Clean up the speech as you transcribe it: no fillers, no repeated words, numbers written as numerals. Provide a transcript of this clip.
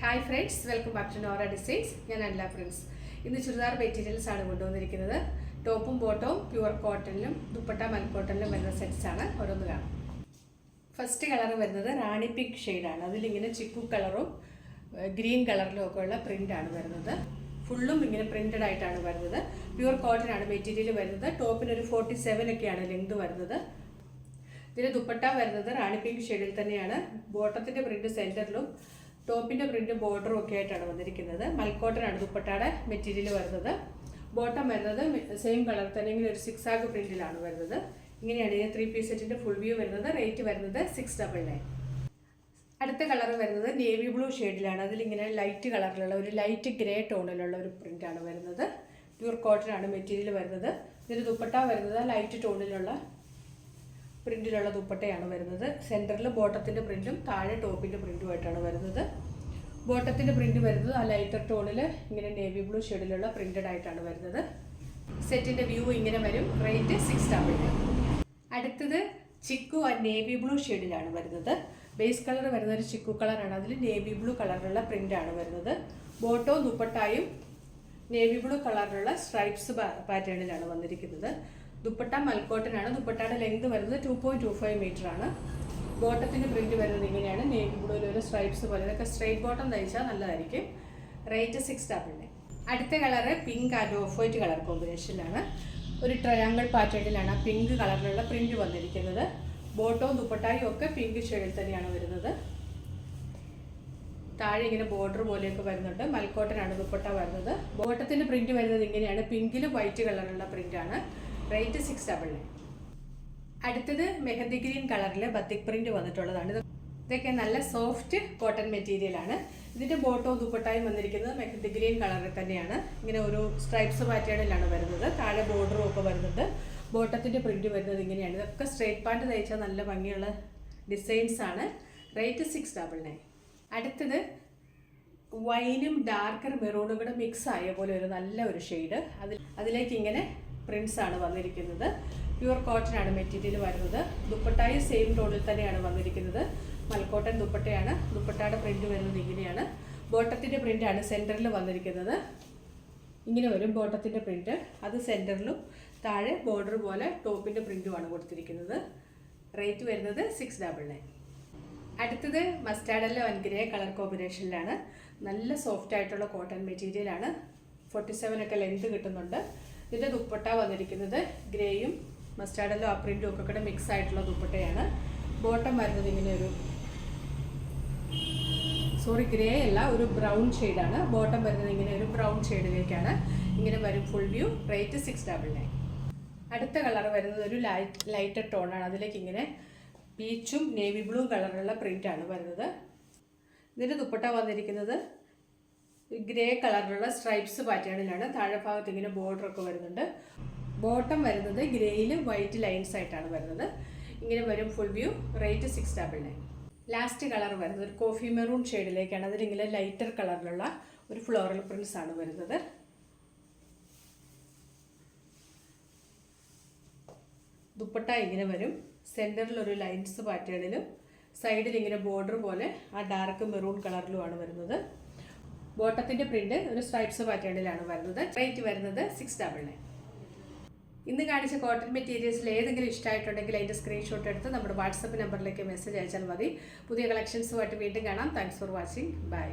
Hi friends, welcome back to Nora designs. ഞാൻ അല്ല friends. ഇന്ന് ചുരിദാർ മെറ്റീരിയൽസ് ആണ് കൊണ്ടുവന്നിരിക്കുന്നത്. ടോപ്പും ബോട്ടവും പ്യുവർ കോട്ടണിലും ദുപ്പട്ട മൽക്കോട്ടണിലും വരുന്ന സെറ്റ്സ് ആണ്. ഓരോന്ന് കാണാം. ഫസ്റ്റ് കളർ വരുന്നത് റാണി പിങ്ക് ഷെയ്ഡാണ്. അതിലിങ്ങനെ ചിക്കു കളറും ഗ്രീൻ കളറിലും ഒക്കെ ഉള്ള പ്രിൻ്റാണ് വരുന്നത്. ഫുള്ളും ഇങ്ങനെ പ്രിൻറ്റഡ് ആയിട്ടാണ് വരുന്നത്. പ്യുവർ കോട്ടൺ ആണ് മെറ്റീരിയൽ വരുന്നത്. ടോപ്പിന് ഒരു 47 ഒക്കെയാണ് ലെങ്ത് വരുന്നത്. ഇതിന് ദുപ്പട്ട വരുന്നത് റാണി പിങ്ക് ഷെയ്ഡിൽ തന്നെയാണ്. ബോട്ടത്തിൻ്റെ പ്രിൻറ്റ് സെൻറ്ററിലും ടോപ്പിൻ്റെ പ്രിൻറ്റ് ബോർഡറും ഒക്കെ ആയിട്ടാണ് വന്നിരിക്കുന്നത്. മൽക്കോട്ടൺ ആണ് ദുപ്പട്ടയുടെ മെറ്റീരിയൽ വരുന്നത്. ബോട്ടം വരുന്നത് സെയിം കളർ തന്നെ ഇങ്ങനെ ഒരു 6 ആഗ് പ്രിൻറ്റിലാണ് വരുന്നത്. ഇങ്ങനെയാണ് ഇതിന് 3 പീസ് സെറ്റിൻ്റെ ഫുൾ വ്യൂ വരുന്നത്. റേറ്റ് വരുന്നത് 699. അടുത്ത കളർ വരുന്നത് നേവി ബ്ലൂ ഷെയ്ഡിലാണ്. അതിലിങ്ങനെ ലൈറ്റ് കളറിലുള്ള ഒരു ലൈറ്റ് ഗ്രേ ടോണിലുള്ള ഒരു പ്രിൻ്റാണ് വരുന്നത്. പ്യൂർ കോട്ടൺ ആണ് മെറ്റീരിയൽ വരുന്നത്. ഇതിന് ദുപ്പട്ട വരുന്നത് ലൈറ്റ് ടോണിലുള്ള പ്രിൻറ്റിലുള്ള ദുപ്പട്ടയാണ് വരുന്നത്. സെൻറ്ററിൽ ബോട്ടത്തിൻ്റെ പ്രിൻറ്റും താഴെ ടോപ്പിൻ്റെ പ്രിൻറ്റുമായിട്ടാണ് വരുന്നത്. ബോട്ടത്തിൻ്റെ പ്രിൻറ്റ് വരുന്നത് ആ ലൈറ്റർ ടോണിൽ ഇങ്ങനെ നേവി ബ്ലൂ ഷെയ്ഡിലുള്ള പ്രിൻറ്റഡ് ആയിട്ടാണ് വരുന്നത്. സെറ്റിൻ്റെ വ്യൂ ഇങ്ങനെ വരും. റേറ്റ് 699. അടുത്തത് ചിക്കു ആൻഡ് നേവി ബ്ലൂ ഷെയ്ഡിലാണ് വരുന്നത്. ബേസ് കളർ വരുന്ന ഒരു ചിക്കു കളറാണ്. അതിൽ നേവി ബ്ലൂ കളറിലുള്ള പ്രിൻ്റാണ് വരുന്നത്. ബോട്ടവും ദുപ്പട്ടായും നേവി ബ്ലൂ കളറിലുള്ള സ്ട്രൈപ്സ് പാറ്റേണിലാണ് വന്നിരിക്കുന്നത്. ദുപ്പട്ട മൽക്കോട്ടൺ ആണ്. ദുപ്പട്ടയുടെ ലെങ്ത് വരുന്നത് 2.25 മീറ്റർ ആണ്. ബോട്ടത്തിൻ്റെ പ്രിൻറ്റ് വരുന്നത് ഇങ്ങനെയാണ്. നേവി ബ്ലൂയിൽ ഒരു സ്ട്രൈപ്സ് പോലെ. ഇതൊക്കെ സ്ട്രെയിറ്റ് ബോട്ടം തയ്ച്ചാൽ നല്ലതായിരിക്കും. റേറ്റ് 699. അടുത്ത colour pink and off white colour കോമ്പിനേഷനിലാണ്. ഒരു ട്രയാങ്കിൾ പാറ്റേണിലാണ് ആ പിങ്ക് കളറിലുള്ള പ്രിൻറ്റ് വന്നിരിക്കുന്നത്. ബോട്ടവും ദുപ്പട്ടായും ഒക്കെ പിങ്ക് ഷെയ്ഡിൽ തന്നെയാണ് വരുന്നത്. താഴെ ഇങ്ങനെ ബോർഡർ പോലെയൊക്കെ വരുന്നുണ്ട്. മൽക്കോട്ടനാണ് ദുപ്പട്ട വരുന്നത്. ബോട്ടത്തിൻ്റെ പ്രിൻറ്റ് വരുന്നത് ഇങ്ങനെയാണ്. പിങ്കിലും വൈറ്റ് കളറുള്ള പ്രിൻ്റാണ്. റേറ്റ് 699. അടുത്തത് മെഹന്തി ഗ്രീൻ കളറിൽ ബത്തിക് പ്രിൻറ്റ് വന്നിട്ടുള്ളതാണ്. ഇതൊക്കെ നല്ല സോഫ്റ്റ് കോട്ടൺ മെറ്റീരിയലാണ്. ഇതിൻ്റെ ബോട്ടവും ദുപ്പട്ടായും വന്നിരിക്കുന്നത് മെഹന്തി ഗ്രീൻ കളറിൽ തന്നെയാണ്. ഇങ്ങനെ ഒരു സ്ട്രൈപ്സ് പാറ്റേണിലാണ് വരുന്നത്. താഴെ ബോർഡറും ഒക്കെ വരുന്നുണ്ട്. ബോട്ടത്തിൻ്റെ പ്രിൻറ്റ് വരുന്നത് ഇങ്ങനെയാണ്. ഇതൊക്കെ സ്ട്രേറ്റ് പാൻറ്റ് തയ്ച്ചാൽ നല്ല ഭംഗിയുള്ള ഡിസൈൻസ് ആണ്. റേറ്റ് 699. അടുത്തത് വൈനും ഡാർക്കർ മെറൂണും കൂടെ മിക്സ് ആയ പോലെ ഒരു നല്ല ഒരു ഷെയ്ഡ്. അതിലേക്ക് ഇങ്ങനെ പ്രിൻസ് ആണ് വന്നിരിക്കുന്നത്. പ്യുവർ കോട്ടൺ ആണ് മെറ്റീരിയൽ വരുന്നത്. ദുപ്പട്ടായും സെയിം ടോണിൽ തന്നെയാണ് വന്നിരിക്കുന്നത്. മൽക്കോട്ടൺ ദുപ്പട്ടയാണ്. ദുപ്പട്ടയുടെ പ്രിൻറ്റ് വരുന്നത് ഇങ്ങനെയാണ്. ബോട്ടത്തിൻ്റെ പ്രിൻ്റാണ് സെൻറ്ററിൽ വന്നിരിക്കുന്നത്. ഇങ്ങനെ വരും ബോട്ടത്തിൻ്റെ പ്രിൻറ്റ്. അത് സെൻറ്ററിലും താഴെ ബോർഡർ പോലെ ടോപ്പിൻ്റെ പ്രിൻറ്റുമാണ് കൊടുത്തിരിക്കുന്നത്. റേറ്റ് വരുന്നത് 699. അടുത്തത് mustard yellow and grey colour കോമ്പിനേഷനിലാണ്. നല്ല സോഫ്റ്റ് ആയിട്ടുള്ള കോട്ടൺ മെറ്റീരിയലാണ്. 47 ഒക്കെ ലെങ്ത് കിട്ടുന്നുണ്ട്. ഇതിൻ്റെ ദുപ്പട്ട വന്നിരിക്കുന്നത് ഗ്രേയും മസ്റ്റാർഡ് യെല്ലോ ആ പ്രിൻറ്റും ഒക്കെ കൂടെ മിക്സ് ആയിട്ടുള്ള ദുപ്പട്ടയാണ്. ബോട്ടം വരുന്നത് ഇങ്ങനെ ഗ്രേ അല്ല, ഒരു ബ്രൗൺ ഷെയ്ഡാണ്. ബോട്ടം വരുന്നത് ഇങ്ങനെ ഒരു ബ്രൗൺ ഷെയ്ഡിലേക്കാണ്. ഇങ്ങനെ വരും ഫുൾ വ്യൂ. റേറ്റ് 699. അടുത്ത കളർ വരുന്നത് ഒരു ലൈറ്റർ ടോണാണ്. അതിലേക്ക് ഇങ്ങനെ പീച്ചും നേവി ബ്ലൂ കളറുള്ള പ്രിൻ്റാണ് വരുന്നത്. ഇതിൻ്റെ ദുപ്പട്ട വന്നിരിക്കുന്നത് ഗ്രേ കളറിലുള്ള സ്ട്രൈപ്സ് പാറ്റേണിലാണ്. താഴെ ഭാഗത്ത് ഇങ്ങനെ ബോർഡറൊക്കെ വരുന്നുണ്ട്. ബോട്ടം വരുന്നത് ഗ്രേയിൽ വൈറ്റ് ലൈൻസ് ആയിട്ടാണ് വരുന്നത്. ഇങ്ങനെ വരും full view. Rate 699. Last colour വരുന്നത് ഒരു കോഫി മെറൂൺ ഷെയ്ഡിലേക്കാണ്. അതിലിങ്ങനെ ലൈറ്റർ കളറിലുള്ള ഒരു ഫ്ലോറൽ പ്രിൻസ് ആണ് വരുന്നത്. ദുപ്പട്ട ഇങ്ങനെ വരും. സെൻറ്ററിൽ ഒരു ലൈൻസ് പാറ്റേണിലും സൈഡിൽ ഇങ്ങനെ ബോർഡർ പോലെ ആ ഡാർക്ക് മെറൂൺ കളറിലുമാണ് വരുന്നത്. ബോട്ടത്തിൻ്റെ പ്രിൻറ്റ് ഒരു സ്ട്രൈപ്സ് പാറ്റേണിലാണ് വരുന്നത്. റേറ്റ് വരുന്നത് 699. ഇന്ന് കാണിച്ച കോട്ടൺ മെറ്റീരിയൽസിൽ ഏതെങ്കിലും ഇഷ്ടമായിട്ടുണ്ടെങ്കിൽ അതിൻ്റെ സ്ക്രീൻഷോട്ട് എടുത്ത് നമ്മുടെ വാട്സപ്പ് നമ്പറിലേക്ക് മെസ്സേജ് അയച്ചാൽ മതി. പുതിയ കളക്ഷൻസുമായിട്ട് വീണ്ടും കാണാം. Thanks for watching. ബൈ.